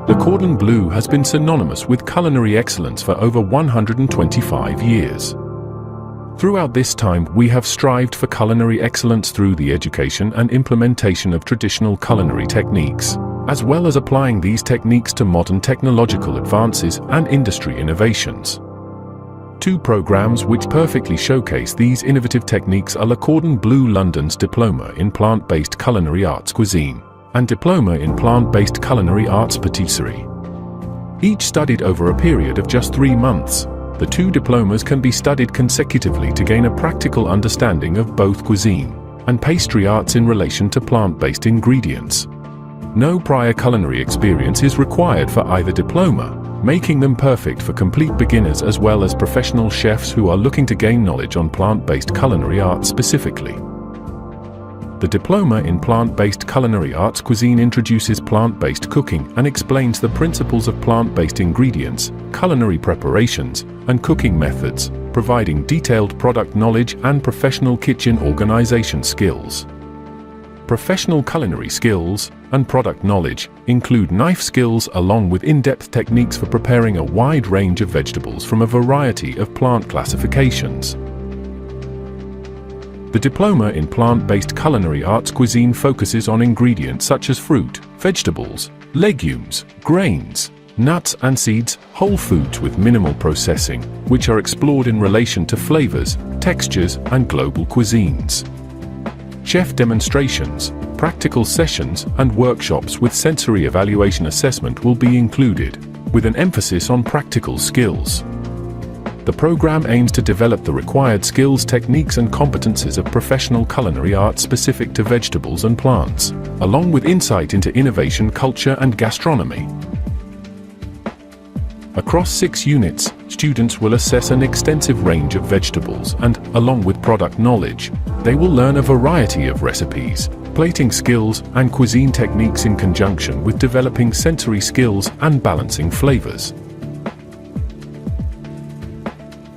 The Cordon Bleu has been synonymous with culinary excellence for over 125 years. Throughout this time, we have strived for culinary excellence through the education and implementation of traditional culinary techniques, as well as applying these techniques to modern technological advances and industry innovations. Two programs which perfectly showcase these innovative techniques are Le Cordon Bleu London's Diploma in Plant-Based Culinary Arts Cuisine and Diploma in Plant-Based Culinary Arts Pâtisserie. Each studied over a period of just 3 months. The two diplomas can be studied consecutively to gain a practical understanding of both cuisine and pastry arts in relation to plant-based ingredients. No prior culinary experience is required for either diploma, making them perfect for complete beginners as well as professional chefs who are looking to gain knowledge on plant-based culinary arts specifically. The Diploma in Plant-Based Culinary Arts Cuisine introduces plant-based cooking and explains the principles of plant-based ingredients, culinary preparations, and cooking methods, providing detailed product knowledge and professional kitchen organization skills. Professional culinary skills and product knowledge include knife skills along with in-depth techniques for preparing a wide range of vegetables from a variety of plant classifications. The Diploma in Plant-Based Culinary Arts Cuisine focuses on ingredients such as fruit, vegetables, legumes, grains, nuts and seeds, whole foods with minimal processing, which are explored in relation to flavors, textures, and global cuisines. Chef demonstrations, practical sessions, and workshops with sensory evaluation assessment will be included, with an emphasis on practical skills. The program aims to develop the required skills, techniques, and competences of professional culinary arts specific to vegetables and plants, along with insight into innovation, culture, and gastronomy. Across 6 units, students will assess an extensive range of vegetables and, along with product knowledge, they will learn a variety of recipes, plating skills, and cuisine techniques in conjunction with developing sensory skills and balancing flavors.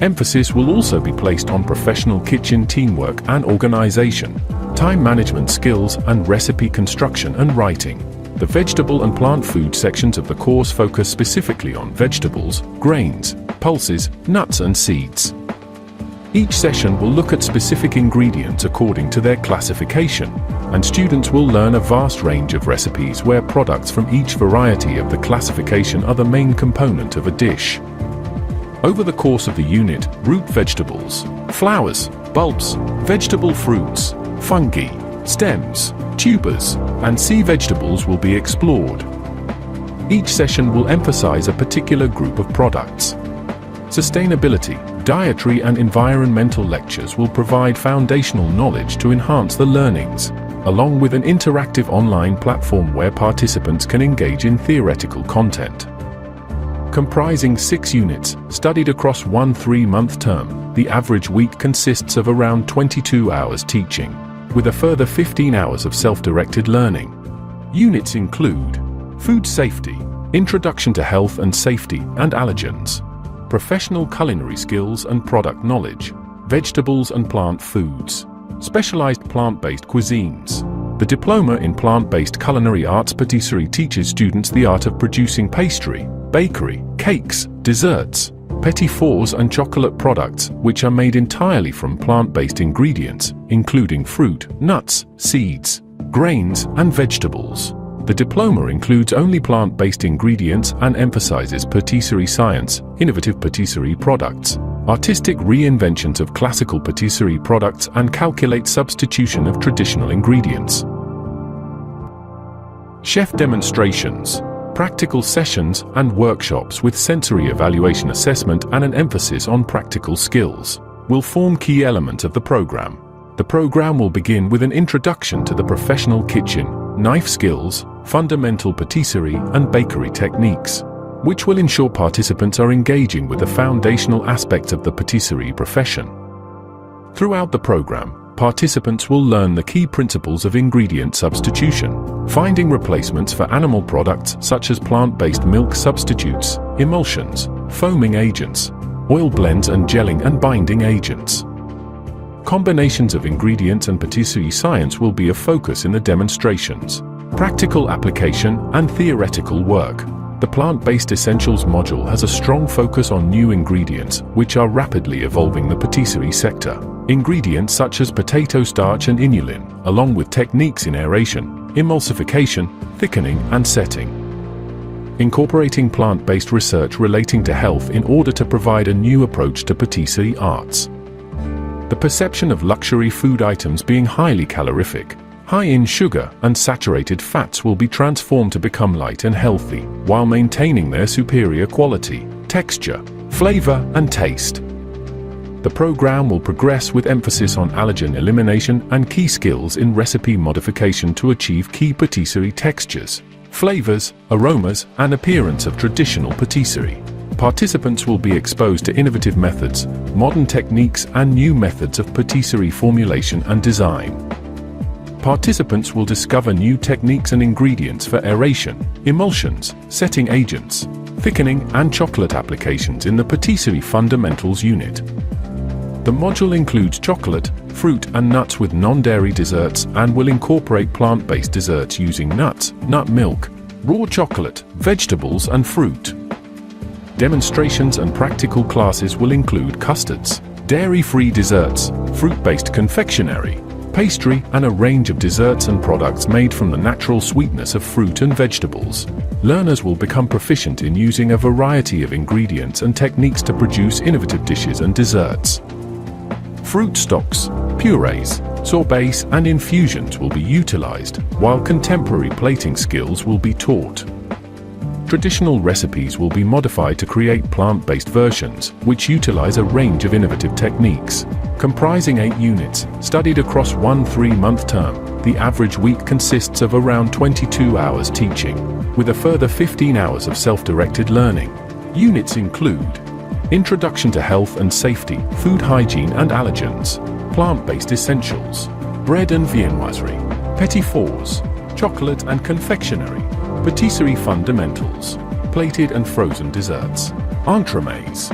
Emphasis will also be placed on professional kitchen teamwork and organization, time management skills, and recipe construction and writing. The vegetable and plant food sections of the course focus specifically on vegetables, grains, pulses, nuts, and seeds. Each session will look at specific ingredients according to their classification, and students will learn a vast range of recipes where products from each variety of the classification are the main component of a dish. Over the course of the unit, root vegetables, flowers, bulbs, vegetable fruits, fungi, stems, tubers, and sea vegetables will be explored. Each session will emphasize a particular group of products. Sustainability, dietary, and environmental lectures will provide foundational knowledge to enhance the learnings, along with an interactive online platform where participants can engage in theoretical content. Comprising 6 units, studied across one 3-month term, the average week consists of around 22 hours teaching, with a further 15 hours of self-directed learning. Units include food safety, introduction to health and safety and allergens, professional culinary skills and product knowledge, vegetables and plant foods, specialized plant-based cuisines. The Diploma in Plant-Based Culinary Arts Pâtisserie teaches students the art of producing pastry, bakery, cakes, desserts, petit fours, and chocolate products, which are made entirely from plant-based ingredients, including fruit, nuts, seeds, grains, and vegetables. The diploma includes only plant-based ingredients and emphasizes pâtisserie science, innovative pâtisserie products, artistic reinventions of classical pâtisserie products, and calculates substitution of traditional ingredients. Chef demonstrations, practical sessions, and workshops with sensory evaluation assessment and an emphasis on practical skills will form key elements of the program. The program will begin with an introduction to the professional kitchen, knife skills, fundamental patisserie and bakery techniques, which will ensure participants are engaging with the foundational aspects of the patisserie profession. Throughout the program, participants will learn the key principles of ingredient substitution, finding replacements for animal products such as plant-based milk substitutes, emulsions, foaming agents, oil blends, and gelling and binding agents. Combinations of ingredients and patisserie science will be a focus in the demonstrations. Practical application and theoretical work The Plant-Based Essentials module has a strong focus on new ingredients, which are rapidly evolving the patisserie sector. Ingredients such as potato starch and inulin, along with techniques in aeration, emulsification, thickening, and setting. Incorporating plant-based research relating to health in order to provide a new approach to patisserie arts. The perception of luxury food items being highly calorific, high in sugar and saturated fats will be transformed to become light and healthy, while maintaining their superior quality, texture, flavor, and taste. The program will progress with emphasis on allergen elimination and key skills in recipe modification to achieve key patisserie textures, flavors, aromas, and appearance of traditional patisserie. Participants will be exposed to innovative methods, modern techniques, and new methods of patisserie formulation and design. Participants will discover new techniques and ingredients for aeration, emulsions, setting agents, thickening, and chocolate applications in the Patisserie Fundamentals unit. The module includes chocolate, fruit, and nuts with non-dairy desserts and will incorporate plant-based desserts using nuts, nut milk, raw chocolate, vegetables, and fruit. Demonstrations and practical classes will include custards, dairy-free desserts, fruit-based confectionery, pastry, and a range of desserts and products made from the natural sweetness of fruit and vegetables. Learners will become proficient in using a variety of ingredients and techniques to produce innovative dishes and desserts. Fruit stocks, purees, sorbets, and infusions will be utilized, while contemporary plating skills will be taught. Traditional recipes will be modified to create plant-based versions, which utilize a range of innovative techniques. Comprising 8 units, studied across one 3-month term, the average week consists of around 22 hours teaching, with a further 15 hours of self-directed learning. Units include Introduction to Health and Safety, Food Hygiene and Allergens, Plant-Based Essentials, Bread and Viennoiserie, Petit Fours, Chocolate and Confectionery, Patisserie Fundamentals, Plated and Frozen Desserts, Entremets.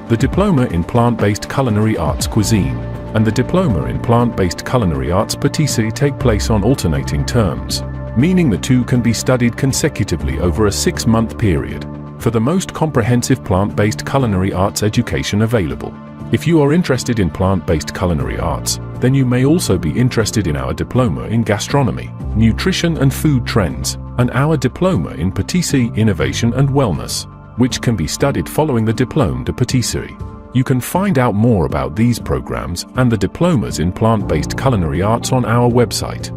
The Diploma in Plant-Based Culinary Arts Cuisine and the Diploma in Plant-Based Culinary Arts Patisserie take place on alternating terms, meaning the two can be studied consecutively over a 6-month period, for the most comprehensive plant-based culinary arts education available. If you are interested in plant-based culinary arts, then you may also be interested in our Diploma in Gastronomy, Nutrition and Food Trends, and our Diploma in Patisserie Innovation and Wellness, which can be studied following the Diplôme de Pâtisserie. You can find out more about these programs and the diplomas in plant-based culinary arts on our website.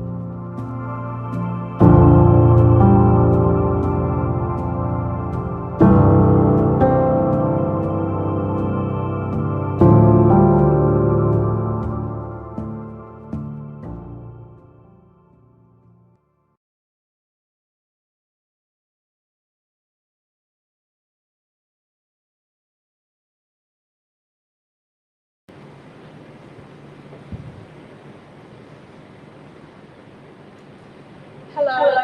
Hello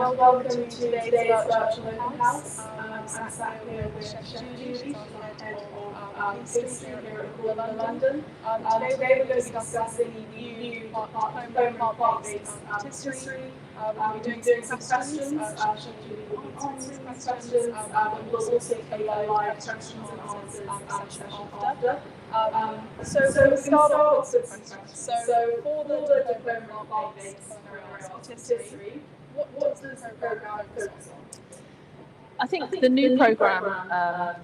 and welcome to today's virtual open house. I'm sat here with Chef Judy, head of Pâtisserie here at Cordon Bleu London. Today we're going to be discussing the new plant-based patisserie. We'll be doing some questions. Chef Judy will be answering these questions. We'll also take a live questions and answers session after. So we'll start off with some questions. So for the Diploma plant-based patisserie, what does this program focus on? I think the new program,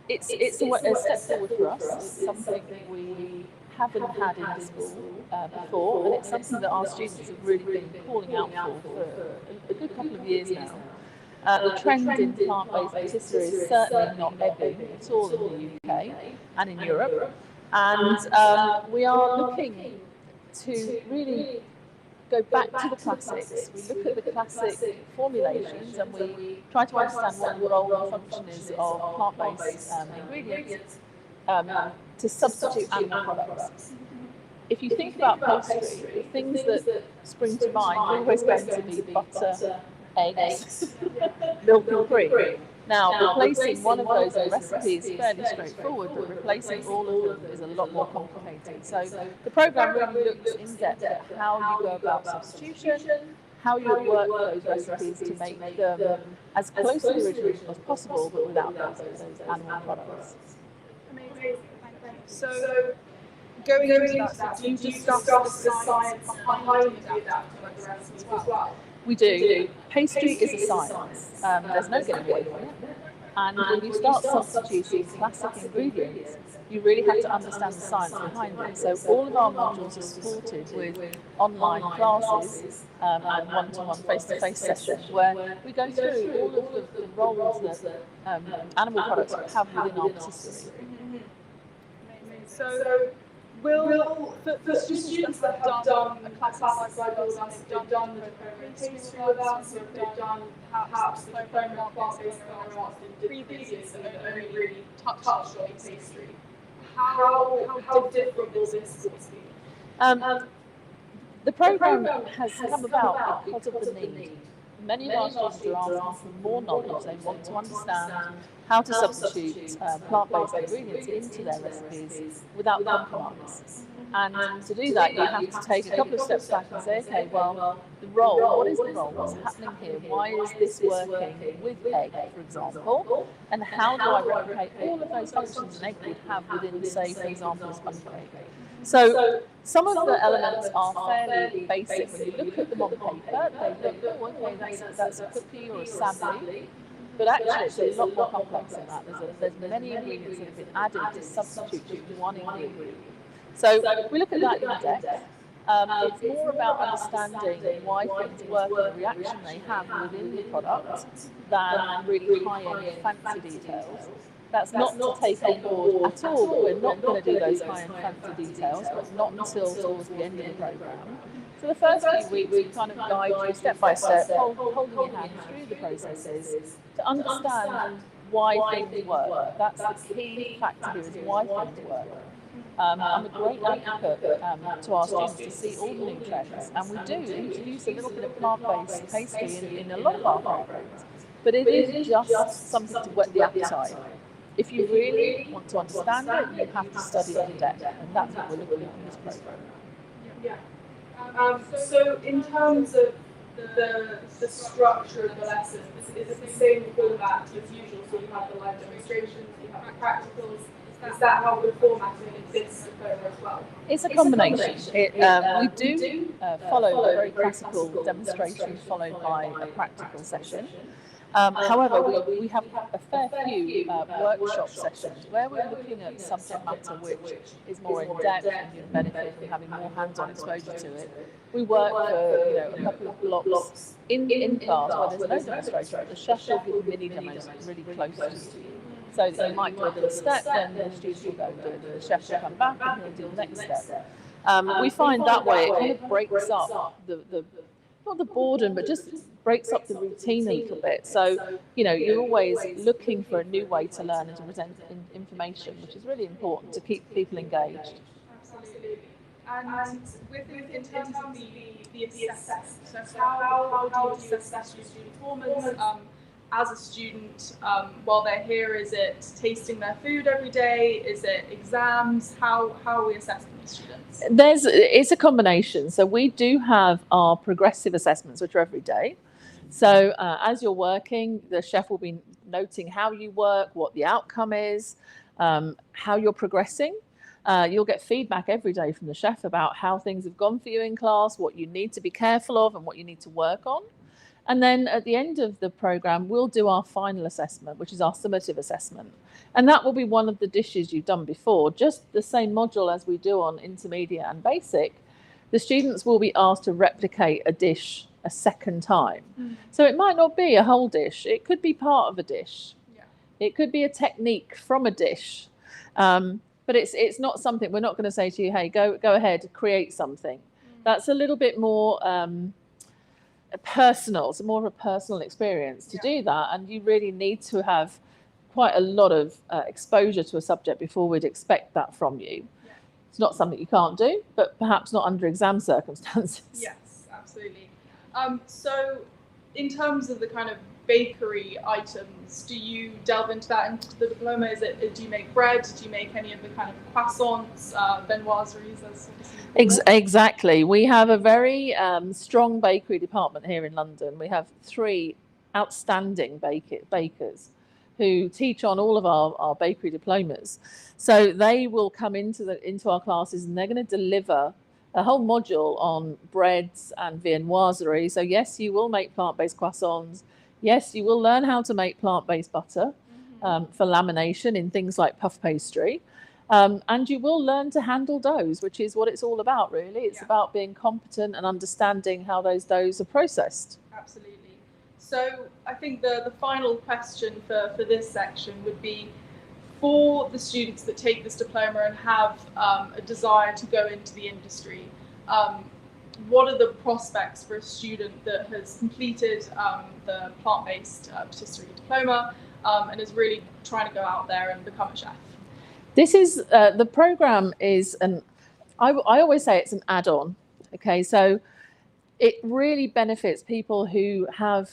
it's a step forward for us. It's something we haven't had in the school before, and it's something that our students have really been calling out for a good couple of years now. The trend in plant-based patisserie is certainly not ebbing at all in the UK and in Europe, and we are looking to really go back to the classics. We look at the classic formulations and we try to understand what the role and function is of plant-based ingredients to substitute animal products. If you think about pastry, the things that spring to mind are always going to be butter, eggs, milk and cream. Now, replacing one of those in a recipe is fairly straightforward, but replacing all of them is a lot more complicated. So the programme really looks in depth at how you go about substitution, how you work those recipes to make them as close to the original as possible, but without those animal products. Amazing, thank you. So, going into that, do you discuss the science behind the adaptive recipes as well? We do. Pastry is a science. There's no getting away from it. And when you start substituting classic ingredients, you really have to understand the science behind it. So all of our modules are supported with online classes and one-to-one face-to-face sessions where we go through all of the roles that animal products have within our patisserie. So, for students that have done a classic cycle, they've done the pastry with us, or they've done perhaps the diploma Plant-Based Culinary Arts in previous years and only really touched on pastry, how different will this course be? The programme has come about because of the need. Many of our students are asking for more knowledge. They want to understand how to substitute plant-based ingredients into their recipes without compromise. And to do that, you have to take a couple of steps back and say, okay, well, the role, what is the role? What's happening here? Why is this working with egg, for example? And how do I replicate all of those functions an egg would have within, say, for example, a sponge cake? So some of the elements are fairly basic. When you look at them on paper, they look, oh, okay, that's a cookie or a sabli. But actually, it's a lot more complex than that. There's many ingredients that have been added to substitute just one ingredient. So we look at that in depth. It's more about understanding why things work and the reaction they have within the product than really high-end fancy details. That's not to take on board at all, but we're not going to do those high-end fancy details, but not until towards the end of the programme. So the first few weeks, we kind of guide you step by step, holding your hand through the processes to understand why things work. That's the key factor here, is why things work. I'm a great advocate to our students to see all the new trends, and we do introduce a little bit of plant-based pastry in a lot of our programs, but it is just something to whet the appetite. If you really want to understand it, you have to study it in depth, and that's what we're looking at in this programme. Yeah. So in terms of the structure of the lessons, is it the same format as usual? So you have the live demonstrations, you have the practicals. Is that how we're formatting this diploma as well? It's a combination. We do follow a very classical demonstration followed by a practical session. However, we have a fair few workshop sessions where we're looking at subject matter which is more in depth and you benefit from having more hands-on exposure to it. We work for a couple of blocks in class where there's no demonstration, but the chef will give mini demos really close to you. So that you might do a little step, then the students will go and do it. The chef will come back and he'll do the next step. We find that way it kind of breaks up the not the boredom, but just breaks up the routine a little bit. So, you're always looking for a new way to learn and to present information, which is really important to keep people engaged. Absolutely. And in terms of the assessment, so how do you assess your student performance? As a student, while they're here, is it tasting their food every day? Is it exams? How are we assessing these students? It's a combination. So we do have our progressive assessments, which are every day. So as you're working, the chef will be noting how you work, what the outcome is, how you're progressing. You'll get feedback every day from the chef about how things have gone for you in class, what you need to be careful of and what you need to work on. And then at the end of the programme, we'll do our final assessment, which is our summative assessment. And that will be one of the dishes you've done before, just the same module as we do on intermediate and basic. The students will be asked to replicate a dish a second time. So it might not be a whole dish. It could be part of a dish. Yeah. It could be a technique from a dish. But it's not something, we're not going to say to you, hey, go ahead, create something. That's a little bit more personal. It's more of a personal experience to do that, and you really need to have quite a lot of exposure to a subject before we'd expect that from you. Yeah. It's not something you can't do, but perhaps not under exam circumstances. Yes, absolutely. So in terms of the kind of bakery items, do you delve into that into the diploma? Do you make bread? Do you make any of the kind of croissants, viennoiseries, as Exactly. We have a very strong bakery department here in London. We have 3 outstanding bakers who teach on all of our bakery diplomas. So they will come into our classes, and they're going to deliver a whole module on breads and viennoiserie. So yes, you will make plant-based croissants. Yes, you will learn how to make plant-based butter for lamination in things like puff pastry. And you will learn to handle doughs, which is what it's all about, really. It's about being competent and understanding how those doughs are processed. Absolutely. So I think the final question for this section would be, for the students that take this diploma and have a desire to go into the industry, what are the prospects for a student that has completed the plant-based patisserie diploma and is really trying to go out there and become a chef? This is the program is I always say it's an add-on. Okay, so it really benefits people who have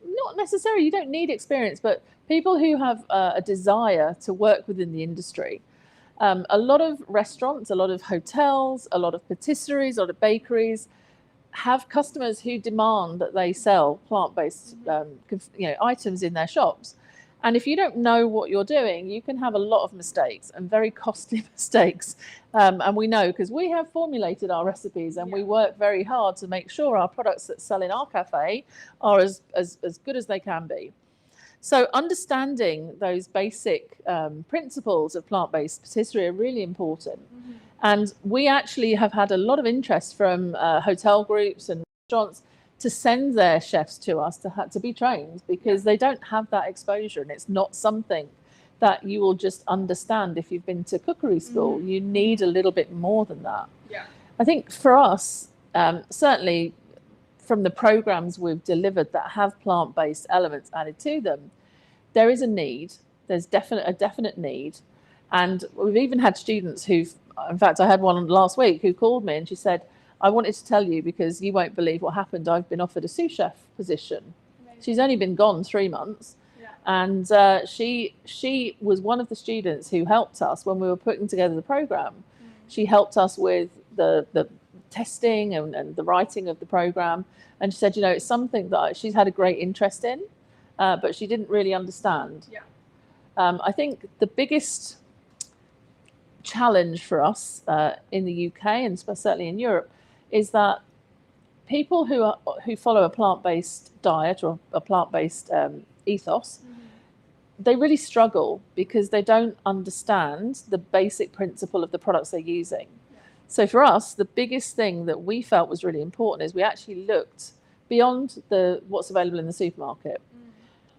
not necessarily, you don't need experience, but people who have a desire to work within the industry. A lot of restaurants, a lot of hotels, a lot of patisseries, a lot of bakeries have customers who demand that they sell plant-based items in their shops. And if you don't know what you're doing, you can have a lot of mistakes, and very costly mistakes. And we know, because we have formulated our recipes, and we work very hard to make sure our products that sell in our cafe are as good as they can be. So understanding those basic principles of plant-based patisserie are really important. And we actually have had a lot of interest from hotel groups and restaurants to send their chefs to us to be trained, because they don't have that exposure, and it's not something that you will just understand if you've been to cookery school. You need a little bit more than that. I think for us, certainly from the programs we've delivered that have plant-based elements added to them, there is a need. There's a definite need. And we've even had students who've, in fact, I had one last week who called me and she said, I wanted to tell you because you won't believe what happened. I've been offered a sous chef position. Amazing. She's only been gone 3 months. And she was one of the students who helped us when we were putting together the program. She helped us with the testing and the writing of the program. And she said, it's something that she's had a great interest in, but she didn't really understand. I think the biggest challenge for us in the UK and certainly in Europe is that people who follow a plant-based diet or a plant-based ethos, they really struggle because they don't understand the basic principle of the products they're using. So for us, the biggest thing that we felt was really important is we actually looked beyond what's available in the supermarket.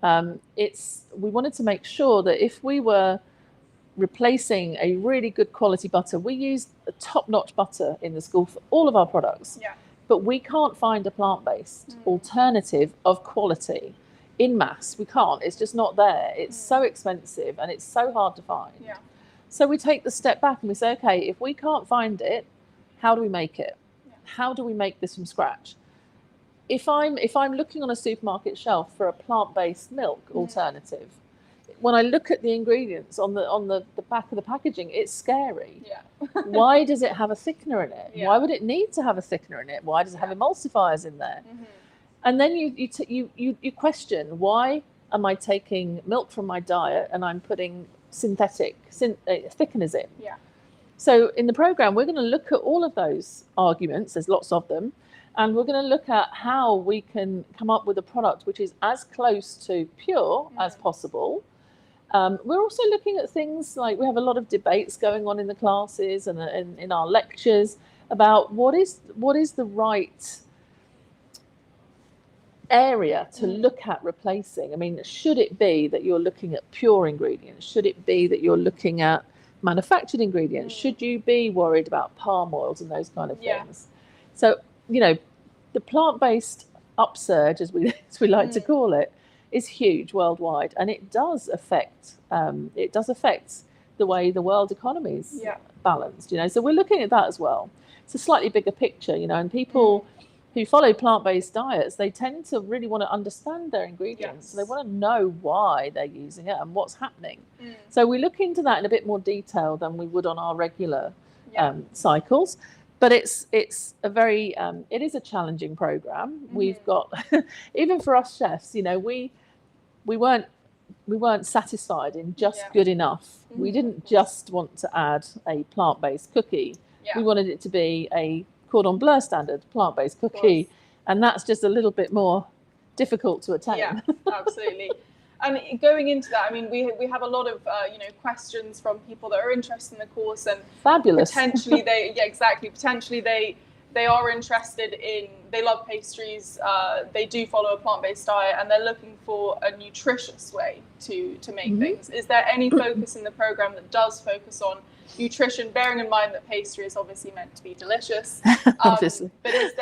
We wanted to make sure that if we were replacing a really good quality butter, we used a top-notch butter in the school for all of our products, but we can't find a plant-based alternative of quality in mass. We can't. It's just not there. It's so expensive and it's so hard to find. So we take the step back and we say, okay, if we can't find it, how do we make it? How do we make this from scratch? If I'm looking on a supermarket shelf for a plant-based milk alternative, when I look at the ingredients on the back of the packaging, it's scary. Why does it have a thickener in it? Why would it need to have a thickener in it? Why does it have emulsifiers in there? And then you question, why am I taking milk from my diet and I'm putting synthetic thickeners in? So in the program, we're going to look at all of those arguments. There's lots of them. And we're going to look at how we can come up with a product which is as close to pure as possible. We're also looking at things like, we have a lot of debates going on in the classes and in our lectures about what is the right area to look at replacing. I mean, should it be that you're looking at pure ingredients? Should it be that you're looking at manufactured ingredients? Should you be worried about palm oils and those kind of things? So, the plant-based upsurge, as we like to call it, is huge worldwide, and it does affect the way the world economy is balanced. So we're looking at that as well. It's a slightly bigger picture, and people who follow plant-based diets, they tend to really want to understand their ingredients. Yes. They want to know why they're using it and what's happening. So we look into that in a bit more detail than we would on our regular cycles. But it's a very it is a challenging program. We've got even for us chefs, you know, we weren't satisfied in just good enough. We didn't just want to add a plant-based cookie. We wanted it to be a Cordon Bleu standard plant-based cookie, and that's just a little bit more difficult to attain. Yeah, absolutely. And going into that, I mean, we have a lot of questions from people that are interested in the course, and fabulous. Potentially Potentially they are interested in, they love pastries. They do follow a plant-based diet, and they're looking for a nutritious way to make things. Is there any focus in the program that does focus on nutrition, bearing in mind that pastry is obviously meant to be delicious? Obviously. But is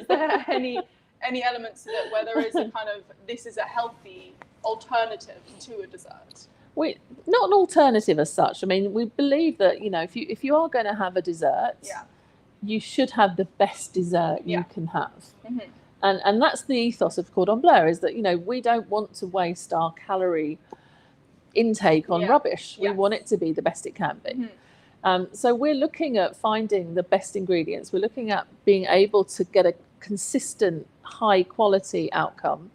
there any elements to it where there is a kind of, this is a healthy alternative to a dessert? Not an alternative as such. I mean, we believe that, you know, if you are going to have a dessert, you should have the best dessert you can have. And that's the ethos of Cordon Bleu, is that, you know, we don't want to waste our calorie intake on rubbish. We want it to be the best it can be. So we're looking at finding the best ingredients. We're looking at being able to get a consistent, high quality outcome.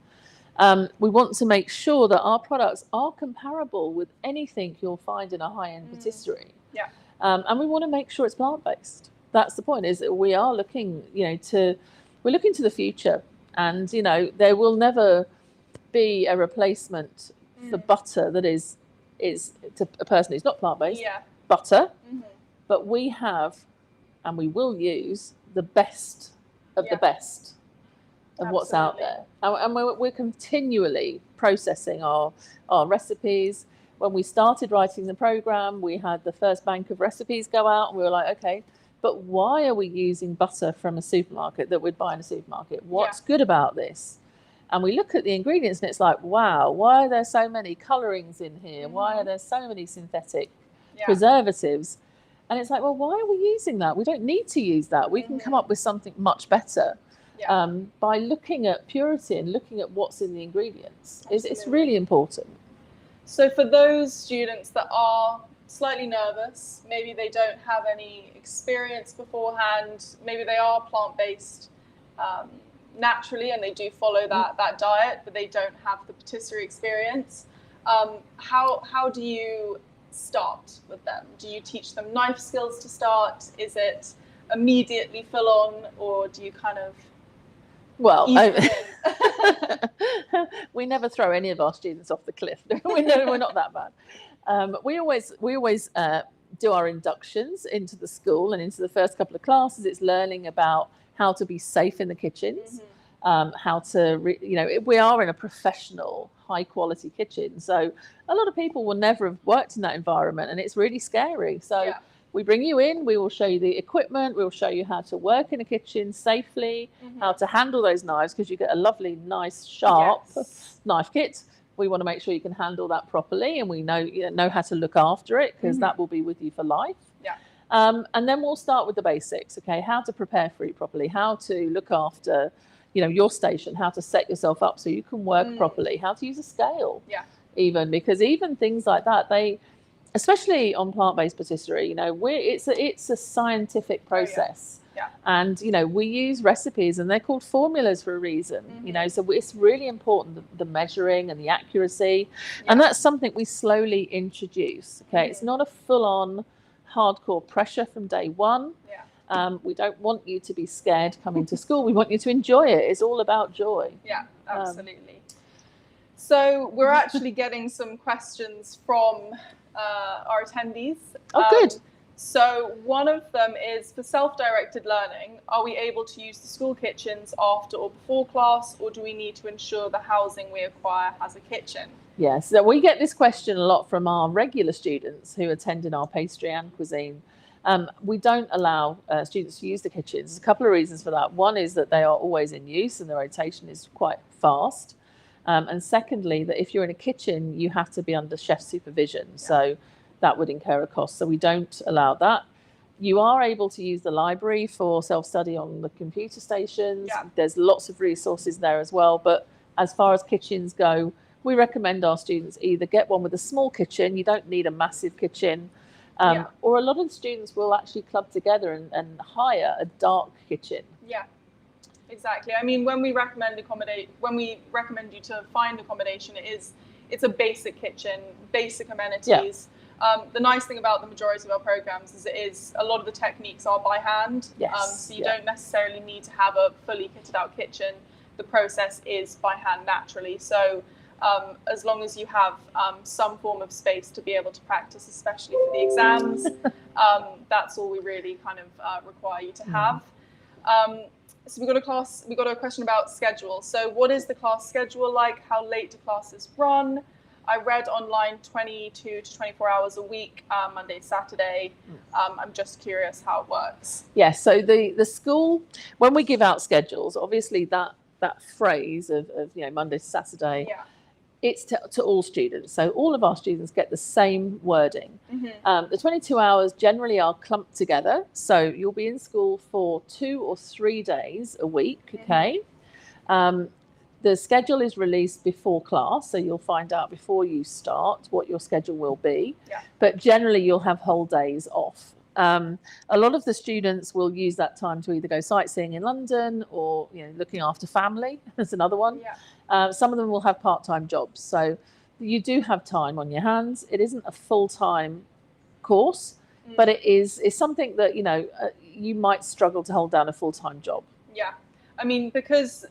We want to make sure that our products are comparable with anything you'll find in a high-end patisserie. And we want to make sure it's plant-based. That's the point, is that we are looking, we're looking to the future, and, you know, there will never be a replacement for butter that is to a person who's not plant-based, butter, but we have, and we will use the best of the best of what's out there. And we're continually processing our recipes. When we started writing the program, we had the first bank of recipes go out, and we were like, okay, but why are we using butter from a supermarket that we'd buy in a supermarket? What's good about this? And we look at the ingredients, and it's like, wow, why are there so many colorings in here? Why are there so many synthetic preservatives? And it's like, well, why are we using that? We don't need to use that. We can come up with something much better by looking at purity and looking at what's in the ingredients. It's really important. So for those students that are slightly nervous, maybe they don't have any experience beforehand, maybe they are plant-based naturally, and they do follow that diet, but they don't have the patisserie experience, how do you start with them? Do you teach them knife skills to start? Is it immediately full on, or do you kind of we never throw any of our students off the cliff. We know we're not that bad. We always do our inductions into the school, and into the first couple of classes it's learning about how to be safe in the kitchens, how to we are in a professional, high quality kitchen, so a lot of people will never have worked in that environment, and it's really scary. So we bring you in, we will show you the equipment, we will show you how to work in a kitchen safely, how to handle those knives, because you get a lovely, nice, sharp knife kit. We want to make sure you can handle that properly, and we know how to look after it, because that will be with you for life. And then we'll start with the basics, okay? How to prepare fruit properly, how to look after, your station, how to set yourself up so you can work properly, how to use a scale, even, because even things like that, especially on plant-based patisserie, it's a scientific process. And, we use recipes, and they're called formulas for a reason, so it's really important, the measuring and the accuracy. And that's something we slowly introduce, okay? It's not a full-on hardcore pressure from day one. We don't want you to be scared coming to school. We want you to enjoy it. It's all about joy. Absolutely. So we're actually getting some questions from our attendees. Oh, good. So one of them is, for self-directed learning, are we able to use the school kitchens after or before class, or do we need to ensure the housing we acquire has a kitchen? Yes, so we get this question a lot from our regular students who attend in our pastry and cuisine. We don't allow students to use the kitchens. There's a couple of reasons for that. One is that they are always in use and the rotation is quite fast. And secondly, that if you're in a kitchen, you have to be under chef supervision. So that would incur a cost. So we don't allow that. You are able to use the library for self-study on the computer stations. Yeah. There's lots of resources there as well. But as far as kitchens go, we recommend our students either get one with a small kitchen. You don't need a massive kitchen. Or a lot of the students will actually club together and hire a dark kitchen. Yeah, exactly. I mean, when we recommend you to find accommodation, it's a basic kitchen, basic amenities. Yeah. The nice thing about the majority of our programs is a lot of the techniques are by hand. Yes. So you don't necessarily need to have a fully kitted out kitchen. The process is by hand naturally. So as long as you have some form of space to be able to practice, especially for the exams, that's all we really kind of require you to have. So we got a question about schedule. So what is the class schedule like? How late do classes run? I read online 22 to 24 hours a week, Monday, Saturday. I'm just curious how it works. Yes, so the school, when we give out schedules, obviously that phrase of Monday to Saturday, it's to all students. So all of our students get the same wording. The 22 hours generally are clumped together. So you'll be in school for 2 or 3 days a week, okay? The schedule is released before class, so you'll find out before you start what your schedule will be. But generally, you'll have whole days off. A lot of the students will use that time to either go sightseeing in London or looking after family. That's another one. Some of them will have part-time jobs, so you do have time on your hands. It isn't a full-time course, but it's something that you might struggle to hold down a full-time job. I mean, because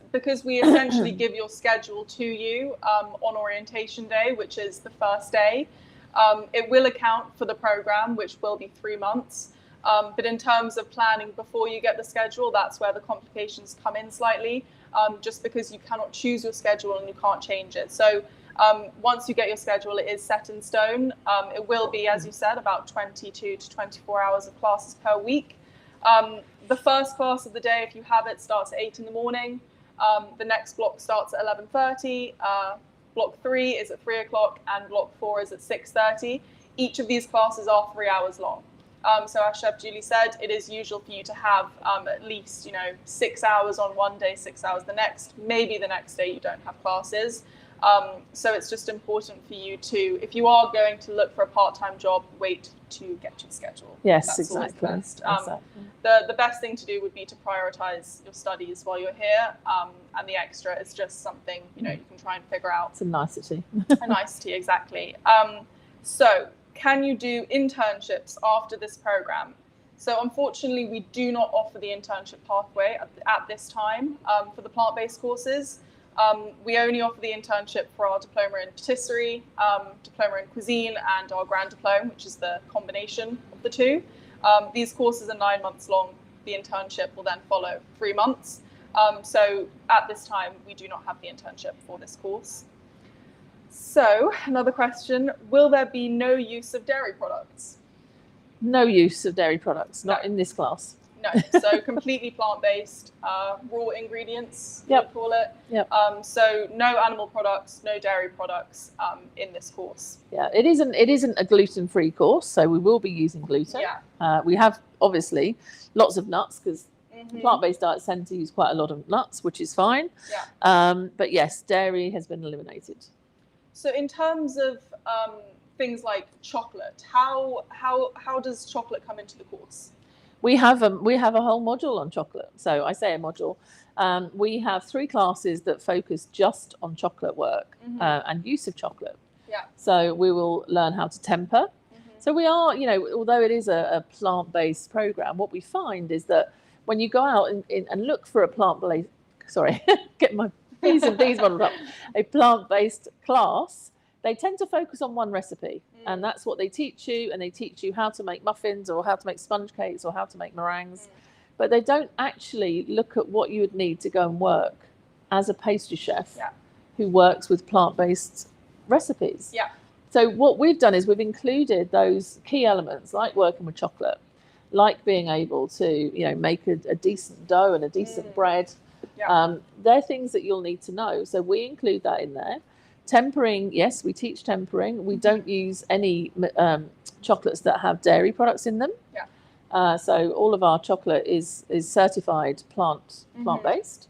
we essentially give your schedule to you on orientation day, which is the first day, it will account for the program, which will be 3 months. But in terms of planning before you get the schedule, that's where the complications come in slightly, just because you cannot choose your schedule and you can't change it. So once you get your schedule, it is set in stone. It will be, as you said, about 22 to 24 hours of classes per week. The first class of the day, if you have it, starts at 8 in the morning. The next block starts at 11:30. Block 3 is at 3 o'clock and block 4 is at 6:30. Each of these classes are 3 hours long. So as Chef Julie said, it is usual for you to have at least 6 hours on one day, 6 hours the next. Maybe the next day you don't have classes. So it's just important for you to, if you are going to look for a part-time job, wait to get your schedule. Yes, That's exactly. The best thing to do would be to prioritize your studies while you're here, and the extra is just something you can try and figure out. It's a nicety. A nicety, exactly. So can you do internships after this program? So unfortunately, we do not offer the internship pathway at this time for the plant-based courses. We only offer the internship for our diploma in pâtisserie, diploma in cuisine, and our grand diploma, which is the combination of the two. These courses are 9 months long. The internship will then follow 3 months. So at this time, we do not have the internship for this course. So another question, will there be no use of dairy products? No use of dairy products, not in this class. No, so completely plant-based, raw ingredients, we call it. So no animal products, no dairy products in this course. Yeah, it isn't a gluten-free course, so we will be using gluten. We have obviously lots of nuts because plant-based diets tend to use quite a lot of nuts, which is fine. But yes, dairy has been eliminated. So in terms of things like chocolate, how does chocolate come into the course? We have a whole module on chocolate. So I say a module. We have 3 classes that focus just on chocolate work and use of chocolate. So we will learn how to temper. So we are, although it is a plant-based program, what we find is that when you go out and look for a plant-based, get my P's and D's muddled up, a plant-based class, they tend to focus on one recipe, and that's what they teach you, and they teach you how to make muffins or how to make sponge cakes or how to make meringues, but they don't actually look at what you would need to go and work as a pastry chef who works with plant-based recipes. So what we've done is we've included those key elements like working with chocolate, like being able to make a decent dough and a decent bread. They're things that you'll need to know, so we include that in there. Tempering, yes, we teach tempering. We don't use any chocolates that have dairy products in them. So all of our chocolate is certified plant-based.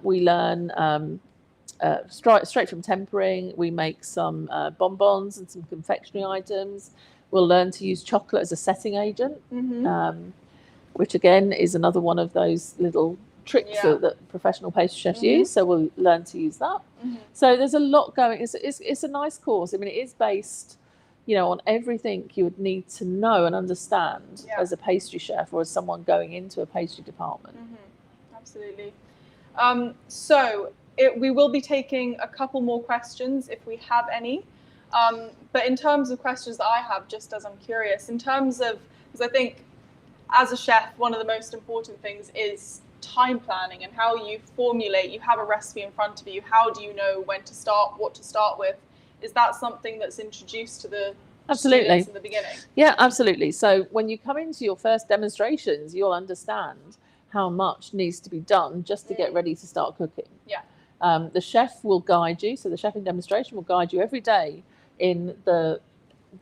We learn straight from tempering. We make some bonbons and some confectionery items. We'll learn to use chocolate as a setting agent, which again is another one of those little tricks that professional pastry chefs use. So we'll learn to use that. So there's a lot going. It's a nice course. I mean, it is based, on everything you would need to know and understand as a pastry chef or as someone going into a pastry department. Absolutely. So we will be taking a couple more questions if we have any. But in terms of questions that I have, just as I'm curious, in terms of, because I think as a chef, one of the most important things is time planning and how you formulate. You have a recipe in front of you. How do you know when to start, what to start with? Is that something that's introduced to the students in the beginning? Yeah, absolutely. So when you come into your first demonstrations, you'll understand how much needs to be done just to get ready to start cooking. The chef will guide you. So the chef in demonstration will guide you every day in the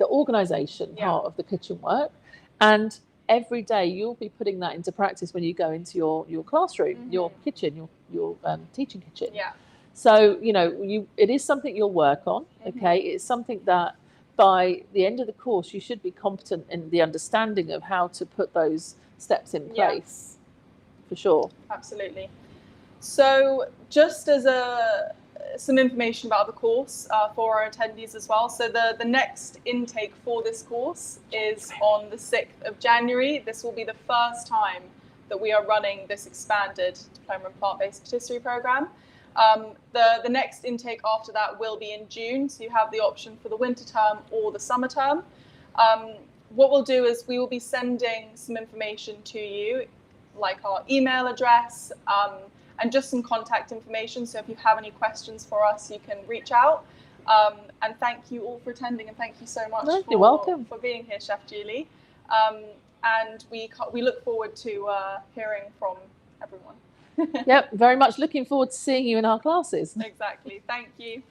organisation part of the kitchen work, and every day you'll be putting that into practice when you go into your classroom, your kitchen, your teaching kitchen. So it is something you'll work on. Okay, it's something that by the end of the course you should be competent in the understanding of how to put those steps in place. For sure. Absolutely. So just as some information about the course for our attendees as well. So the next intake for this course is on the 6th of January. This will be the first time that we are running this expanded Diploma in Plant-Based Patisserie program. The next intake after that will be in June. So you have the option for the winter term or the summer term. What we'll do is we will be sending some information to you, like our email address, and just some contact information. So if you have any questions for us, you can reach out. And thank you all for attending, and thank you so much You're welcome. for being here, Chef Julie. And we look forward to hearing from everyone. Yep, very much looking forward to seeing you in our classes. Exactly. Thank you.